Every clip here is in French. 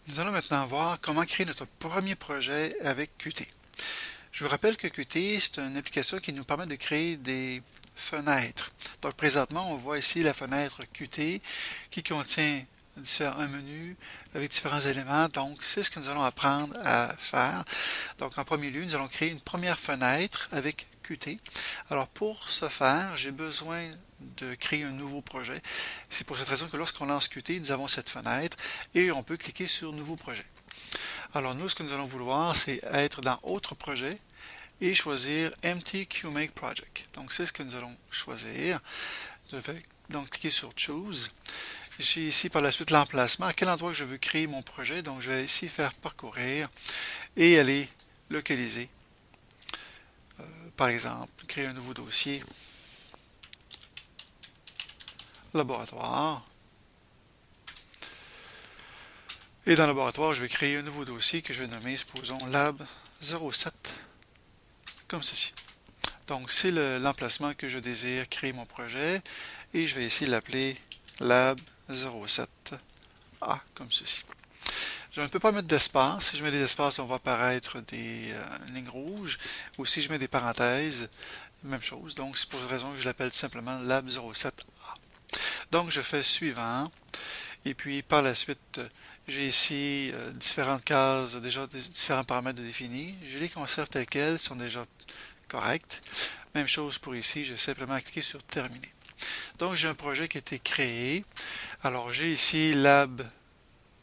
Nous allons maintenant voir comment créer notre premier projet avec Qt. Je vous rappelle que Qt, c'est une application qui nous permet de créer des fenêtres. Donc présentement, on voit ici la fenêtre Qt qui contient différents menus avec différents éléments. Donc c'est ce que nous allons apprendre à faire. Donc en premier lieu, nous allons créer une première fenêtre avec Qt. Alors pour ce faire, j'ai besoin de créer un nouveau projet. C'est pour cette raison que lorsqu'on lance Qt, nous avons cette fenêtre et on peut cliquer sur Nouveau projet. Alors nous, ce que nous allons vouloir, c'est être dans Autre projet et choisir Empty QMake Project. Donc c'est ce que nous allons choisir. Je vais donc cliquer sur Choose. J'ai ici par la suite l'emplacement, à quel endroit que je veux créer mon projet. Donc je vais ici faire Parcourir et aller localiser. Par exemple, créer un nouveau dossier, laboratoire. Et dans le laboratoire, je vais créer un nouveau dossier que je vais nommer, supposons, Lab 07, comme ceci. Donc, c'est l'emplacement que je désire créer mon projet, et je vais ici l'appeler Lab 07A, comme ceci. Je ne peux pas mettre d'espace. Si je mets des espaces, on va apparaître des lignes rouges, ou si je mets des parenthèses, même chose. Donc, c'est pour cette raison que je l'appelle simplement Lab 07A. Donc, je fais suivant. Et puis par la suite, j'ai ici différentes cases, déjà différents paramètres définis. Je les conserve tels quels, ils sont déjà corrects. Même chose pour ici, je vais simplement cliquer sur Terminer. Donc j'ai un projet qui a été créé. Alors j'ai ici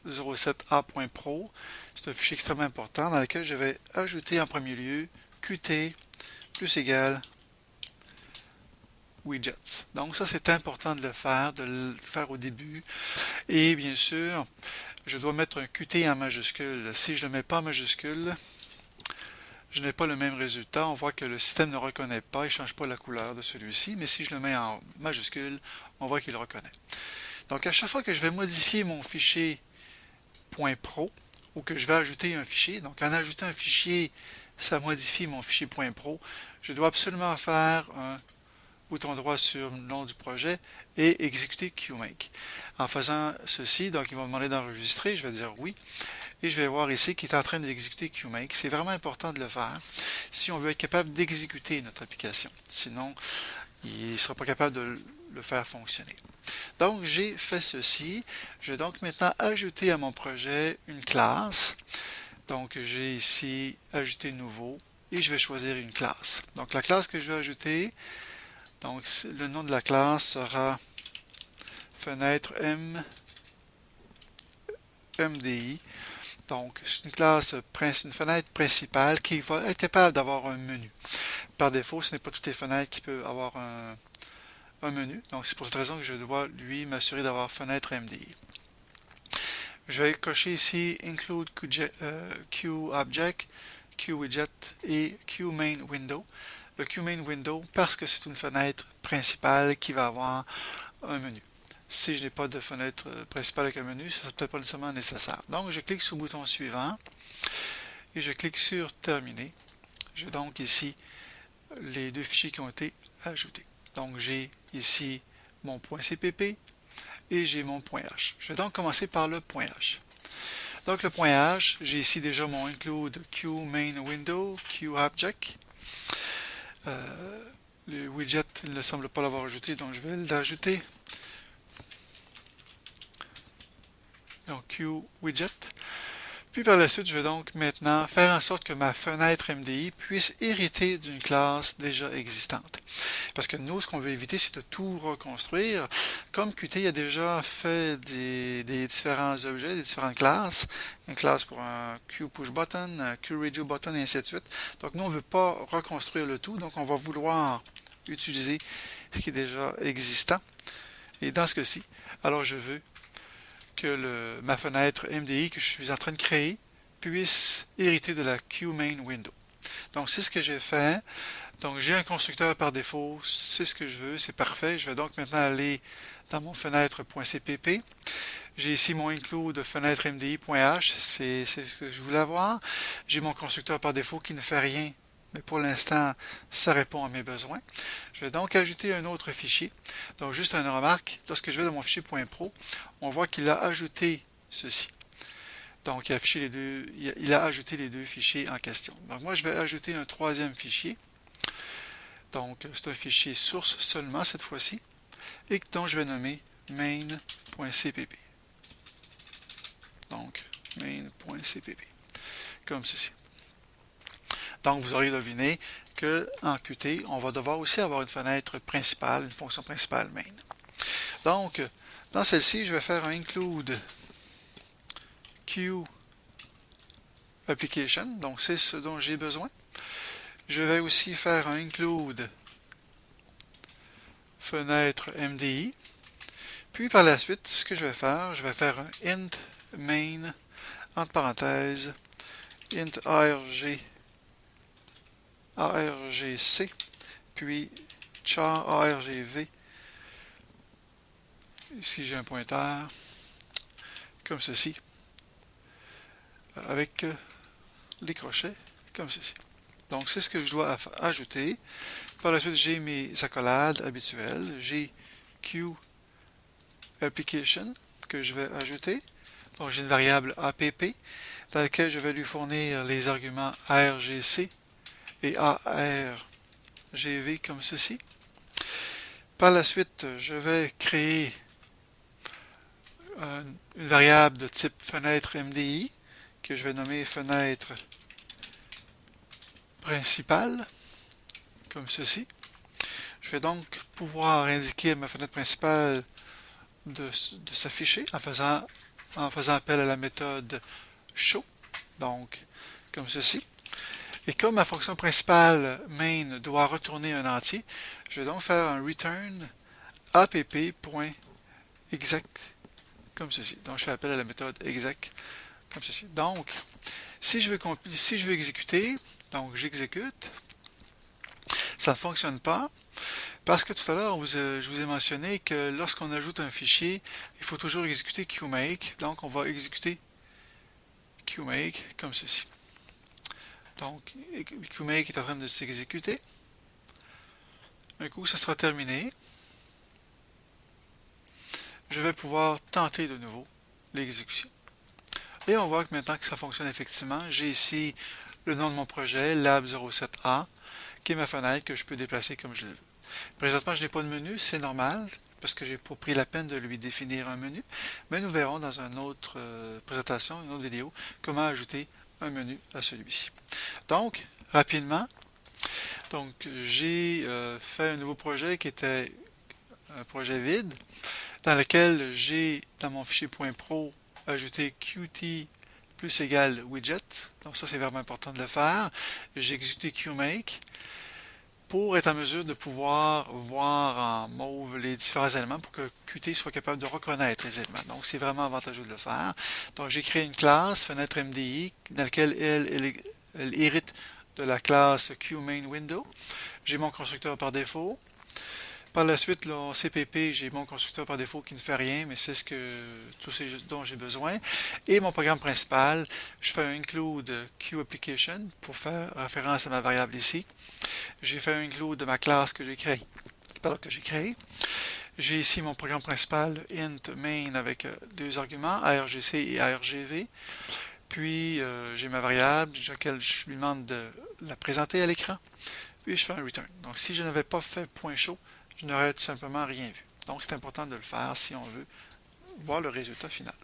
lab07a.pro. C'est un fichier extrêmement important dans lequel je vais ajouter en premier lieu Qt plus égal widgets. Donc ça c'est important de le faire au début. Et bien sûr, je dois mettre un Qt en majuscule. Si je ne le mets pas en majuscule, je n'ai pas le même résultat. On voit que le système ne reconnaît pas, il ne change pas la couleur de celui-ci, mais si je le mets en majuscule, on voit qu'il le reconnaît. Donc à chaque fois que je vais modifier mon fichier .pro ou que je vais ajouter un fichier, donc en ajoutant un fichier, ça modifie mon fichier .pro, je dois absolument faire un bouton droit sur le nom du projet et exécuter QMake. En faisant ceci, donc il va me demander d'enregistrer, je vais dire oui, et je vais voir ici qu'il est en train d'exécuter QMake. C'est vraiment important de le faire si on veut être capable d'exécuter notre application. Sinon, il ne sera pas capable de le faire fonctionner. Donc, j'ai fait ceci. Je vais donc maintenant ajouter à mon projet une classe. Donc, j'ai ici ajouter nouveau et je vais choisir une classe. Donc, la classe que je vais ajouter, donc le nom de la classe sera fenêtre MDI. Donc, c'est une classe, une fenêtre principale qui va être capable d'avoir un menu. Par défaut, ce n'est pas toutes les fenêtres qui peuvent avoir un menu. Donc, c'est pour cette raison que je dois, lui, m'assurer d'avoir fenêtre MDI. Je vais cocher ici Include QObject, QWidget et QMainWindow. Le QMainWindow parce que c'est une fenêtre principale qui va avoir un menu. Si je n'ai pas de fenêtre principale avec un menu, ce ne sera peut-être pas nécessairement nécessaire. Donc, je clique sur le bouton suivant et je clique sur Terminer. J'ai donc ici les deux fichiers qui ont été ajoutés. Donc, j'ai ici mon .cpp et j'ai mon .h. Je vais donc commencer par le .h. Donc, le .h, j'ai ici déjà mon include QMainWindow, QObject. Le widget il ne semble pas l'avoir ajouté, donc je vais l'ajouter. Donc QWidget. Puis par la suite, je vais donc maintenant faire en sorte que ma fenêtre MDI puisse hériter d'une classe déjà existante. Parce que nous, ce qu'on veut éviter, c'est de tout reconstruire. Comme Qt a déjà fait des différents objets, des différentes classes, une classe pour un QPushButton, un QRadioButton, et ainsi de suite. Donc nous, on ne veut pas reconstruire le tout, donc on va vouloir utiliser ce qui est déjà existant. Et dans ce cas-ci, alors je veux que ma fenêtre MDI que je suis en train de créer puisse hériter de la QMainWindow. Donc c'est ce que j'ai fait. Donc j'ai un constructeur par défaut, c'est ce que je veux, c'est parfait. Je vais donc maintenant aller dans mon fenêtre.cpp. J'ai ici mon include fenêtre MDI.h, c'est ce que je voulais avoir. J'ai mon constructeur par défaut qui ne fait rien, mais pour l'instant, ça répond à mes besoins. Je vais donc ajouter un autre fichier. Donc juste une remarque, lorsque je vais dans mon fichier .pro, on voit qu'il a ajouté ceci. Donc, il a ajouté les deux fichiers en question. Donc, moi, je vais ajouter un troisième fichier. Donc, c'est un fichier source seulement cette fois-ci, et dont je vais nommer main.cpp. Donc, main.cpp, comme ceci. Donc, vous aurez deviné qu'en Qt, on va devoir aussi avoir une fenêtre principale, une fonction principale main. Donc, dans celle-ci, je vais faire un include QApplication, donc c'est ce dont j'ai besoin. Je vais aussi faire un include fenêtre MDI. Puis par la suite, ce que je vais faire un int main, entre parenthèses, int argc, puis char argv. Ici j'ai un pointeur, comme ceci, avec les crochets, comme ceci. Donc c'est ce que je dois ajouter. Par la suite, j'ai mes accolades habituelles. J'ai QApplication que je vais ajouter. Donc j'ai une variable app dans laquelle je vais lui fournir les arguments argc et argv comme ceci. Par la suite, je vais créer une variable de type fenêtre MDI que je vais nommer fenêtre principale, comme ceci. Je vais donc pouvoir indiquer à ma fenêtre principale de s'afficher en faisant appel à la méthode show, donc comme ceci. Et comme ma fonction principale main doit retourner un entier, je vais donc faire un return app.exec comme ceci. Donc je fais appel à la méthode exec comme ceci. Donc si je veux exécuter, donc j'exécute, ça ne fonctionne pas parce que tout à l'heure je vous ai mentionné que lorsqu'on ajoute un fichier, il faut toujours exécuter qmake. Donc on va exécuter qmake comme ceci. Donc qmake est en train de s'exécuter. Un coup ça sera terminé, je vais pouvoir tenter de nouveau l'exécution. Et on voit que maintenant que ça fonctionne effectivement, j'ai ici le nom de mon projet, lab07a, qui est ma fenêtre que je peux déplacer comme je le veux. Présentement, je n'ai pas de menu, c'est normal, parce que j'ai pas pris la peine de lui définir un menu, mais nous verrons dans une autre présentation, une autre vidéo, comment ajouter un menu à celui-ci. Donc, rapidement, j'ai fait un nouveau projet qui était un projet vide, dans lequel j'ai, dans mon fichier .pro, ajouté Qt plus égal widget. Donc ça, c'est vraiment important de le faire. J'ai exécuté qmake pour être en mesure de pouvoir voir en mauve les différents éléments pour que Qt soit capable de reconnaître les éléments. Donc c'est vraiment avantageux de le faire. Donc j'ai créé une classe, fenêtre MDI, dans laquelle elle hérite de la classe QMainWindow. J'ai mon constructeur par défaut. Par la suite, là, en CPP, j'ai mon constructeur par défaut qui ne fait rien, mais c'est tout ce dont j'ai besoin. Et mon programme principal, je fais un include QApplication pour faire référence à ma variable ici. J'ai fait un include de ma classe que j'ai créée. J'ai ici mon programme principal, int main avec deux arguments, argc et argv. Puis j'ai ma variable, laquelle je lui demande de la présenter à l'écran. Puis je fais un return. Donc si je n'avais pas fait .show, je n'aurais tout simplement rien vu. Donc c'est important de le faire si on veut voir le résultat final.